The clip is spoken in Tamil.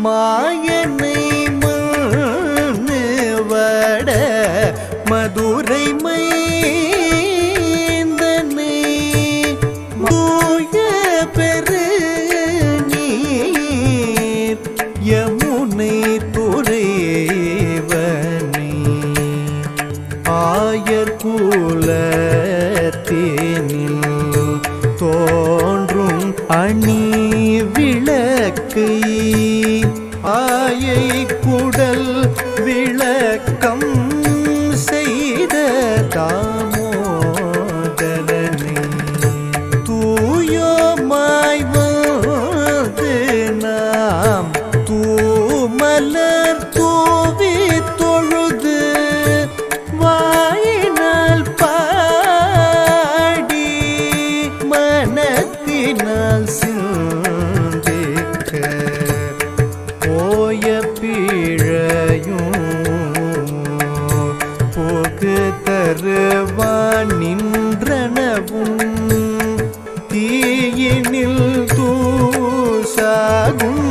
மாயனை மண்ணு வட மதுரை மைந்தனை தூய பெரு நீர் யமுனை துறைவனே ஆயர் குலத்தேனில் தோன்றும் அணி விளக்கை ஆயை குடல் விளக்கம் செய்த தாமோதரனே தூயோமாய் வந்து நாம் தூமலர் தூவி தொழுது வாயினால் பாடி மனத்தினால் சிந்திக்க போய பீழையும் போக்கு தருவான் நின்றனவும் தீயினில் தூசாகும்